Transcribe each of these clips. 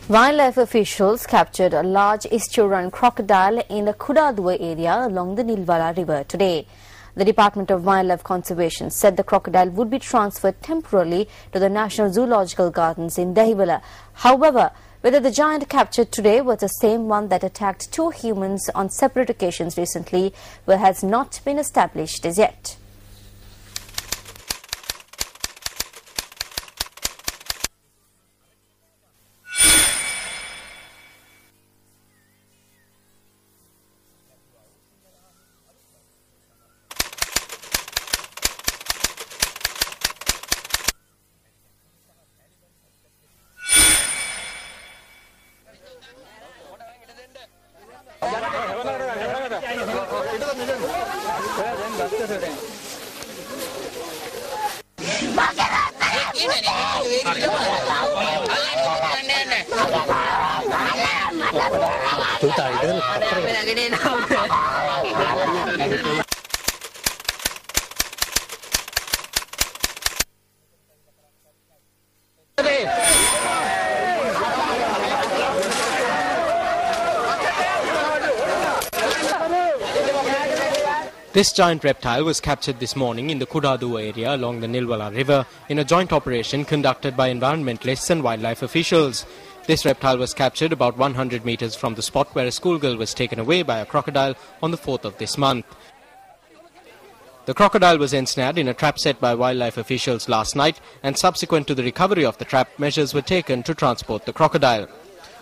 Wildlife officials captured a large estuarine crocodile in the Crocodile area along the Nilwala River today. The Department of Wildlife Conservation said the crocodile would be transferred temporarily to the National Zoological Gardens in Dehiwala. However, whether the giant captured today was the same one that attacked two humans on separate occasions recently has not been established as yet. This giant reptile was captured this morning in the Crocodile area along the Nilwala River in a joint operation conducted by environmentalists and wildlife officials. This reptile was captured about 100 meters from the spot where a schoolgirl was taken away by a crocodile on the 4th of this month. The crocodile was ensnared in a trap set by wildlife officials last night, and subsequent to the recovery of the trap, measures were taken to transport the crocodile.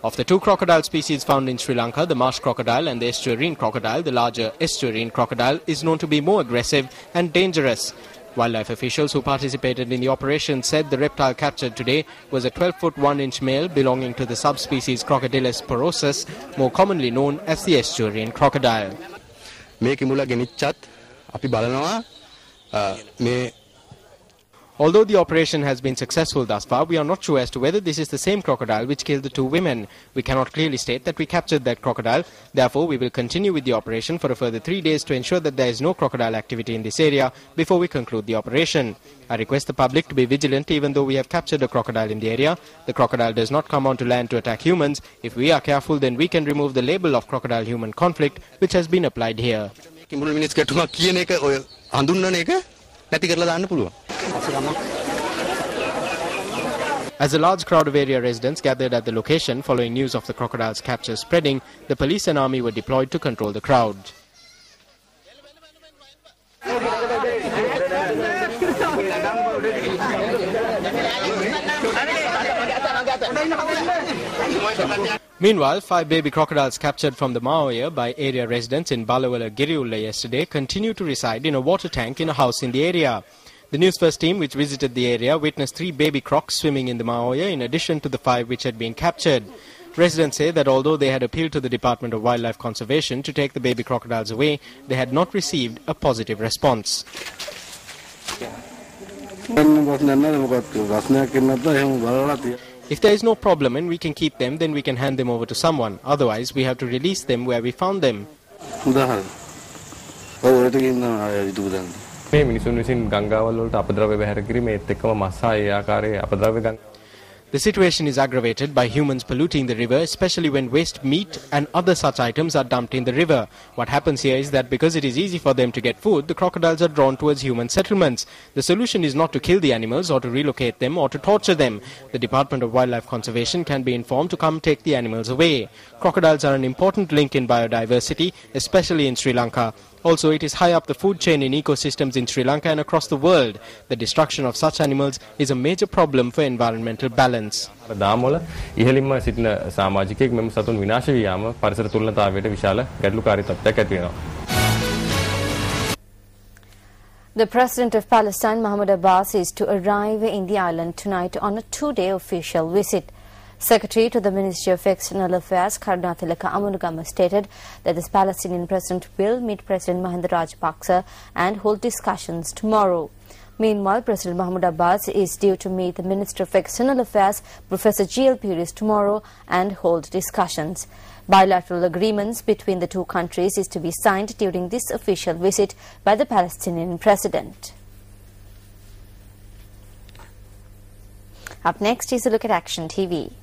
Of the two crocodile species found in Sri Lanka, the marsh crocodile and the estuarine crocodile, the larger estuarine crocodile is known to be more aggressive and dangerous. Wildlife officials who participated in the operation said the reptile captured today was a 12-foot 1-inch male belonging to the subspecies Crocodilus porosus, more commonly known as the estuarine crocodile. Although the operation has been successful thus far, we are not sure as to whether this is the same crocodile which killed the two women. We cannot clearly state that we captured that crocodile. Therefore, we will continue with the operation for a further 3 days to ensure that there is no crocodile activity in this area before we conclude the operation. I request the public to be vigilant even though we have captured a crocodile in the area. The crocodile does not come onto land to attack humans. If we are careful, then we can remove the label of crocodile-human conflict which has been applied here. As a large crowd of area residents gathered at the location following news of the crocodile's capture spreading, the police and army were deployed to control the crowd. Meanwhile, 5 baby crocodiles captured from the Maoya by area residents in Balawala Giriulla yesterday continue to reside in a water tank in a house in the area. The News First team, which visited the area, witnessed 3 baby crocs swimming in the Maoya in addition to the 5 which had been captured. Residents say that although they had appealed to the Department of Wildlife Conservation to take the baby crocodiles away, they had not received a positive response. If there is no problem and we can keep them, then we can hand them over to someone. Otherwise, we have to release them where we found them. The situation is aggravated by humans polluting the river, especially when waste meat and other such items are dumped in the river. What happens here is that because it is easy for them to get food, the crocodiles are drawn towards human settlements. The solution is not to kill the animals or to relocate them or to torture them. The Department of Wildlife Conservation can be informed to come take the animals away. Crocodiles are an important link in biodiversity, especially in Sri Lanka. Also, it is high up the food chain in ecosystems in Sri Lanka and across the world. The destruction of such animals is a major problem for environmental balance. The President of Palestine, Mahmoud Abbas, is to arrive in the island tonight on a 2-day official visit. Secretary to the Ministry of External Affairs, Karunatilaka Amunugama, stated that the Palestinian president will meet President Mahinda Rajapaksa and hold discussions tomorrow. Meanwhile, President Mahmoud Abbas is due to meet the Minister of External Affairs, Professor G.L. Pires, tomorrow and hold discussions. Bilateral agreements between the two countries is to be signed during this official visit by the Palestinian president. Up next is a look at Action TV.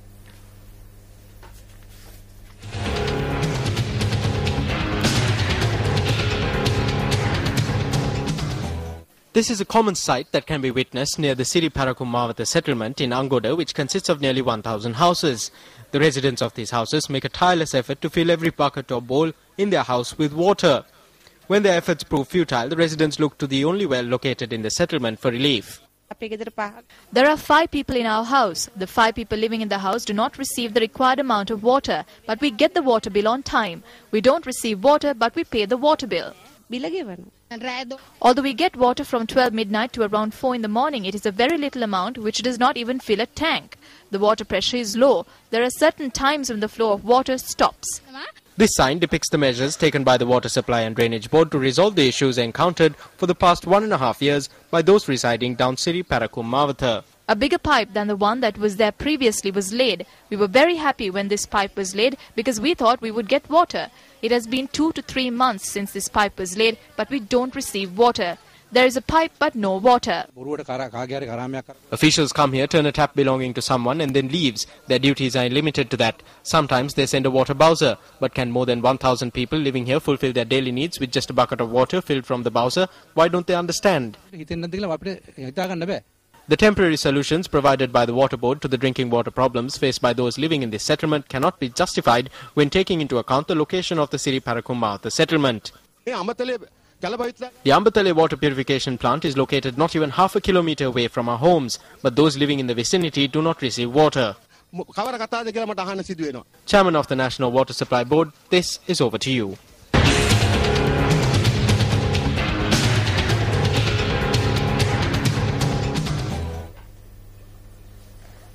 This is a common sight that can be witnessed near the Siri Parakumavata settlement in Angoda, which consists of nearly 1,000 houses. The residents of these houses make a tireless effort to fill every bucket or bowl in their house with water. When their efforts prove futile, the residents look to the only well located in the settlement for relief. There are 5 people in our house. The 5 people living in the house do not receive the required amount of water, but we get the water bill on time. We don't receive water, but we pay the water bill. Although we get water from 12 midnight to around 4 in the morning, it is a very little amount which does not even fill a tank. The water pressure is low. There are certain times when the flow of water stops. This sign depicts the measures taken by the Water Supply and Drainage Board to resolve the issues encountered for the past 1.5 years by those residing down Siri Parakumavata. A bigger pipe than the one that was there previously was laid. We were very happy when this pipe was laid because we thought we would get water. It has been 2 to 3 months since this pipe was laid, but we don't receive water. There is a pipe but no water. Officials come here, turn a tap belonging to someone and then leaves. Their duties are limited to that. Sometimes they send a water bowser. But can more than 1,000 people living here fulfill their daily needs with just a bucket of water filled from the bowser? Why don't they understand? The temporary solutions provided by the Water Board to the drinking water problems faced by those living in this settlement cannot be justified when taking into account the location of the Siri Parakumavata settlement. The Ambatale water purification plant is located not even half a kilometer away from our homes, but those living in the vicinity do not receive water. Chairman of the National Water Supply Board, this is over to you.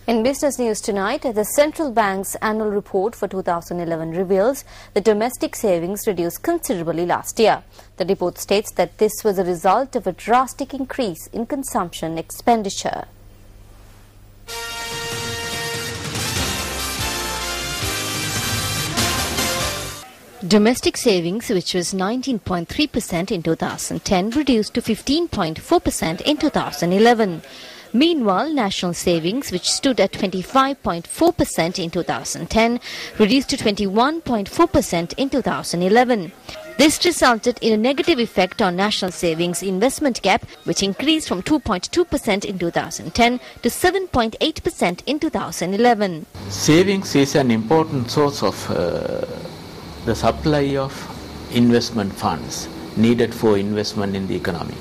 In business news tonight, the central bank's annual report for 2011 reveals the domestic savings reduced considerably last year. The report states that this was a result of a drastic increase in consumption expenditure. Domestic savings, which was 19.3% in 2010, reduced to 15.4% in 2011. Meanwhile, national savings, which stood at 25.4% in 2010, reduced to 21.4% in 2011. This resulted in a negative effect on national savings investment gap, which increased from 2.2% in 2010 to 7.8% in 2011. Savings is an important source of the supply of investment funds needed for investment in the economy.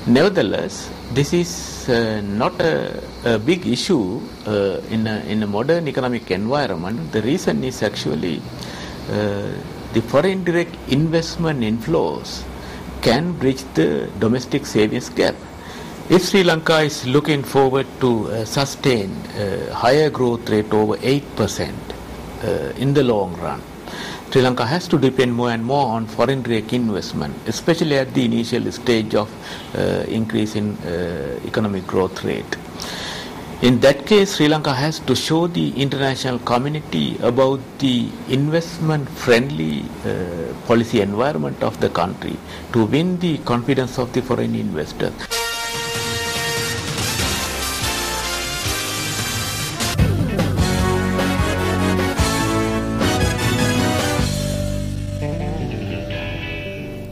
Nevertheless, this is not a big issue in a modern economic environment. The reason is actually the foreign direct investment inflows can bridge the domestic savings gap. If Sri Lanka is looking forward to sustain a higher growth rate over 8% in the long run, Sri Lanka has to depend more and more on foreign direct investment, especially at the initial stage of increase in economic growth rate. In that case, Sri Lanka has to show the international community about the investment-friendly policy environment of the country to win the confidence of the foreign investors.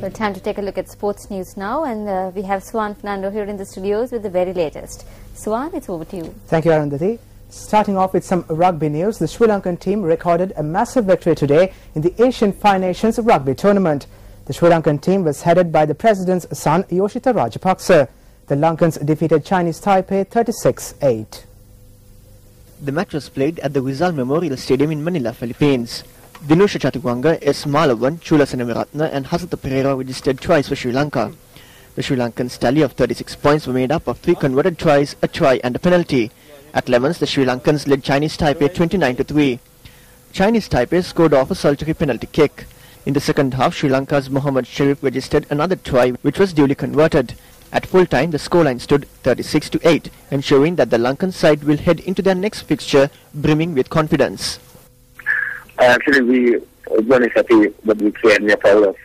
Well, time to take a look at sports news now, and we have Swan Fernando here in the studios with the very latest. Swan, it's over to you. Thank you, Arundhati. Starting off with some rugby news, the Sri Lankan team recorded a massive victory today in the Asian Five Nations Rugby Tournament. The Sri Lankan team was headed by the president's son, Yoshita Rajapaksa. The Lankans defeated Chinese Taipei 36-8. The match was played at the Rizal Memorial Stadium in Manila, Philippines. Dinusha Chaturanga, S. Malawan, Chula Senaviratne and Hasata Pereira registered tries for Sri Lanka. The Sri Lankans' tally of 36 points were made up of 3 converted tries, a try and a penalty. At Lemons, the Sri Lankans led Chinese Taipei 29-3. Chinese Taipei scored off a solitary penalty kick. In the second half, Sri Lanka's Mohammad Sharif registered another try which was duly converted. At full time, the scoreline stood 36-8, ensuring that the Lankan side will head into their next fixture brimming with confidence. Actually, everyone is happy what we play and we are proud of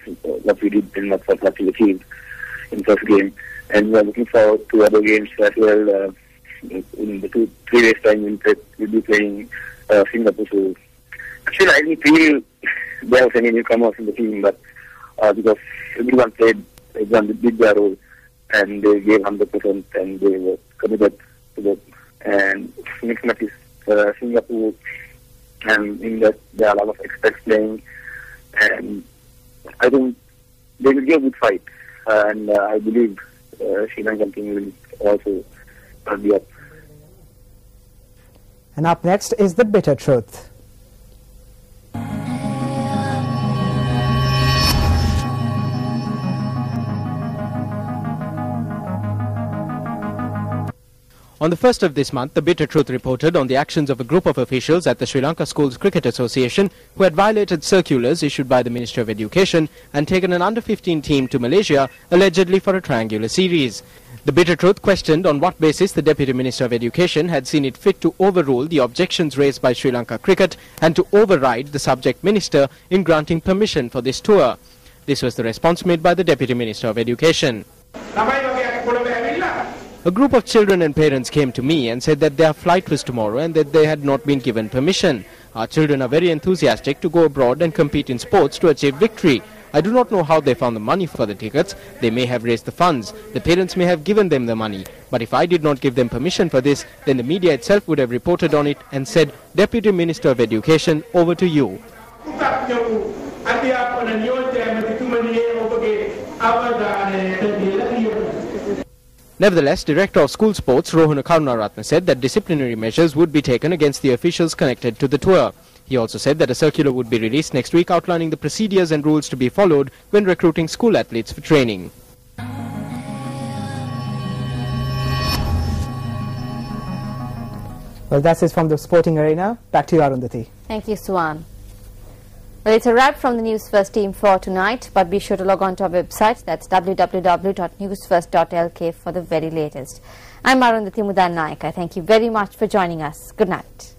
what we did and what we achieved in first game. And we are looking forward to other games as well. In the 2-3 days time, we'll be playing Singapore. So actually, I didn't feel there was any newcomers in the team, but because everyone played, everyone did their role. and they gave 100% and they were committed to it. And next match is Singapore, and in that there are a lot of expats playing, and I think they will give a good fight, and I believe Sri Lankan team will also be up. And up next is the bitter truth. On the 1st of this month, the Bitter Truth reported on the actions of a group of officials at the Sri Lanka Schools Cricket Association who had violated circulars issued by the Ministry of Education and taken an under-15 team to Malaysia, allegedly for a triangular series. The Bitter Truth questioned on what basis the Deputy Minister of Education had seen it fit to overrule the objections raised by Sri Lanka Cricket and to override the subject minister in granting permission for this tour. This was the response made by the Deputy Minister of Education. A group of children and parents came to me and said that their flight was tomorrow and that they had not been given permission. Our children are very enthusiastic to go abroad and compete in sports to achieve victory. I do not know how they found the money for the tickets. They may have raised the funds. The parents may have given them the money. But if I did not give them permission for this, then the media itself would have reported on it and said, Deputy Minister of Education, over to you. Nevertheless, Director of School Sports Rohana Karunaratne said that disciplinary measures would be taken against the officials connected to the tour. He also said that a circular would be released next week outlining the procedures and rules to be followed when recruiting school athletes for training. Well, that's it from the sporting arena. Back to you, Arundhati. Thank you, Swan. Well, it's a wrap from the News First team for tonight, but be sure to log on to our website, that's www.newsfirst.lk for the very latest. I'm Arundhati Mudan Naik. I thank you very much for joining us. Good night.